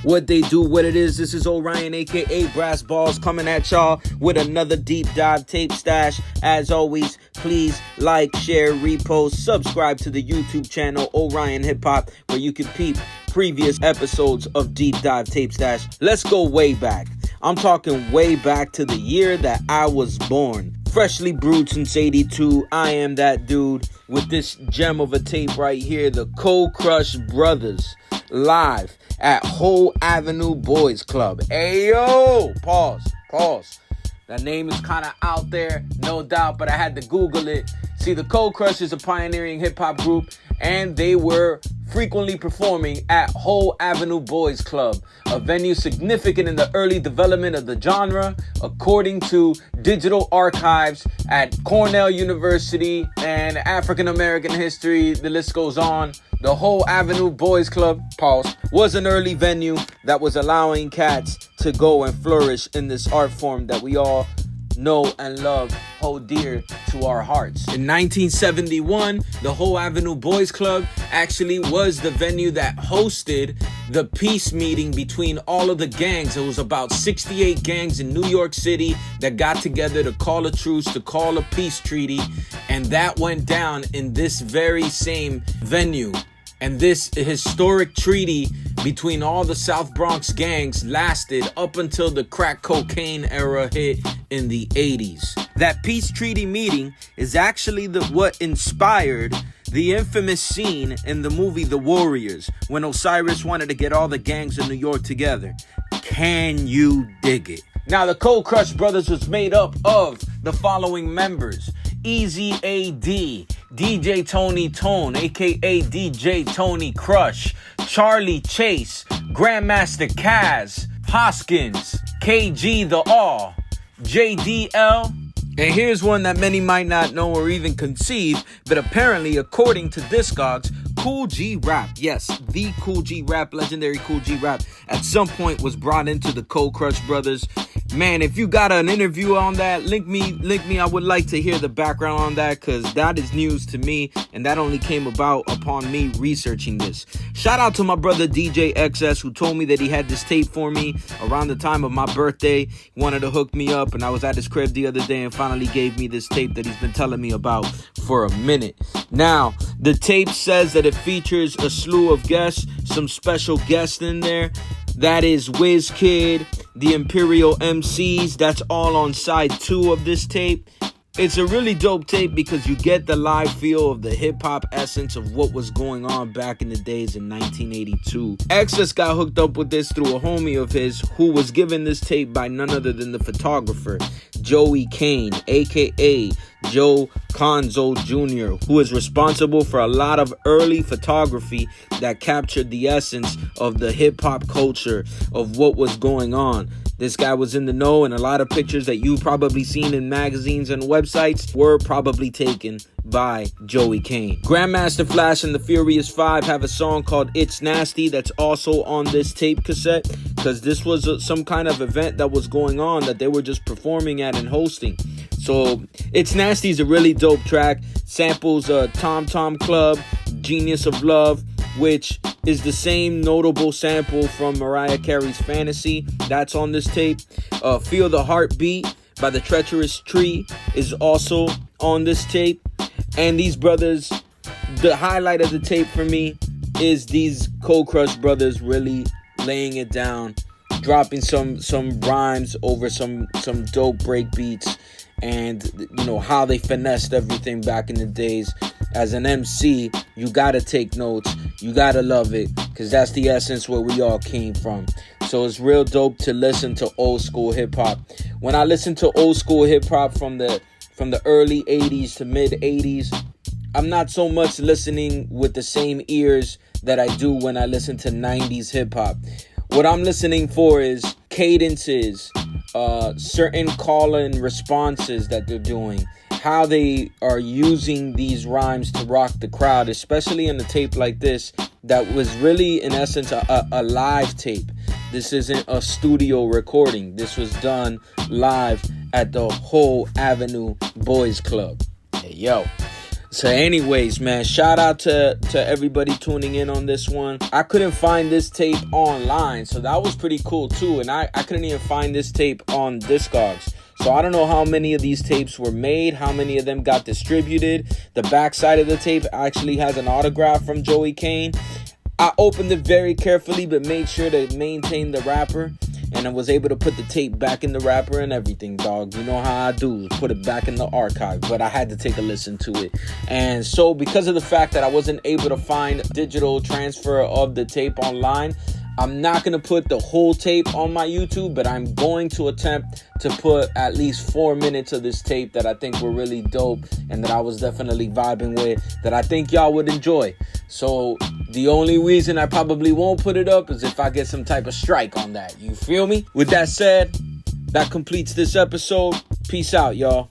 What they do, what it is, this is Orion, aka Brass Balls, coming at y'all with another deep dive tape stash. As always, please like, share, repost, subscribe to the YouTube channel Orion Hip Hop, where you can peep previous episodes of Deep Dive Tape Stash. Let's go way back. I'm talking way back to the year that I was born. Freshly brewed since 82, I am that dude with this gem of a tape right here, the Kool G Brothers, live at Whole Avenue Boys Club. Ayo! Pause. That name is kind of out there, no doubt, but I had to Google it. See, the Kool G is a pioneering hip-hop group, and they were frequently performing at Whole Avenue Boys Club, a venue significant in the early development of the genre, according to digital archives at Cornell University and African American history. The list goes on. The Whole Avenue Boys Club, was an early venue that was allowing cats to go and flourish in this art form that we all know and love, hold dear to our hearts. In 1971, the Whole Avenue Boys Club actually was the venue that hosted the peace meeting between all of the gangs. It was about 68 gangs in New York City that got together to call a truce, to call a peace treaty, and that went down in this very same venue. And this historic treaty between all the South Bronx gangs lasted up until the crack cocaine era hit in the 80s. That peace treaty meeting is actually what inspired the infamous scene in the movie The Warriors, when Osiris wanted to get all the gangs in New York together. Can you dig it? Now, the Kool G Brothers was made up of the following members: Easy A.D., DJ Tony Tone, aka DJ Tony Crush, Charlie Chase, Grandmaster Kaz, Hoskins, KG the Aw, JDL, and here's one that many might not know or even conceive, but apparently, according to Discogs, Kool G Rap. Yes, the Kool G Rap, legendary Kool G Rap, at some point was brought into the Kool G Brothers. Man, if you got an interview on that, link me. I would like to hear the background on that, because that is news to me, and that only came about upon me researching this. Shout out to my brother DJ XS, who told me that he had this tape for me around the time of my birthday. He wanted to hook me up, and I was at his crib the other day and finally gave me this tape that he's been telling me about for a minute. Now, the tape says that it features a slew of guests, some special guests in there. That is WizKid, the Imperial MCs. That's all on side 2 of this tape. It's a really dope tape because you get the live feel of the hip-hop essence of what was going on back in the days in 1982. Excess got hooked up with this through a homie of his who was given this tape by none other than the photographer, Joey Kane, a.k.a. Joe Conzo Jr., who is responsible for a lot of early photography that captured the essence of the hip-hop culture of what was going on. This guy was in the know, and a lot of pictures that you've probably seen in magazines and websites were probably taken by Joey Kane. Grandmaster Flash and the Furious 5 have a song called It's Nasty that's also on this tape cassette, because this was some kind of event that was going on that they were just performing at and hosting. So It's Nasty is a really dope track. Samples Tom Tom Club, Genius of Love, which is the same notable sample from Mariah Carey's Fantasy. That's on this tape. Feel the Heartbeat by the Treacherous Tree is also on this tape. And these brothers, the highlight of the tape for me is these Kool G Brothers really laying it down, dropping some rhymes over some dope break beats, and you know how they finessed everything back in the days. As an MC, you gotta take notes, you gotta love it, because that's the essence where we all came from. So it's real dope to listen to old school hip-hop. When I listen to old school hip-hop from the early 80s to mid 80s, I'm not so much listening with the same ears that I do when I listen to 90s hip-hop. What I'm listening for is cadences, certain call-in responses that they're doing, how they are using these rhymes to rock the crowd, especially in a tape like this that was really, in essence, a live tape. This isn't a studio recording. This was done live at the Whole Avenue Boys Club. Hey, yo. So anyways, man, shout out to everybody tuning in on this one. I couldn't find this tape online, so that was pretty cool too. And I couldn't even find this tape on Discogs. So I don't know how many of these tapes were made, how many of them got distributed. The backside of the tape actually has an autograph from Joey Kane. I opened it very carefully, but made sure to maintain the wrapper. And I was able to put the tape back in the wrapper and everything, dog. You know how I do, put it back in the archive. But I had to take a listen to it. And so because of the fact that I wasn't able to find digital transfer of the tape online, I'm not going to put the whole tape on my YouTube, but I'm going to attempt to put at least 4 minutes of this tape that I think were really dope and that I was definitely vibing with, that I think y'all would enjoy. So the only reason I probably won't put it up is if I get some type of strike on that. You feel me? With that said, that completes this episode. Peace out, y'all.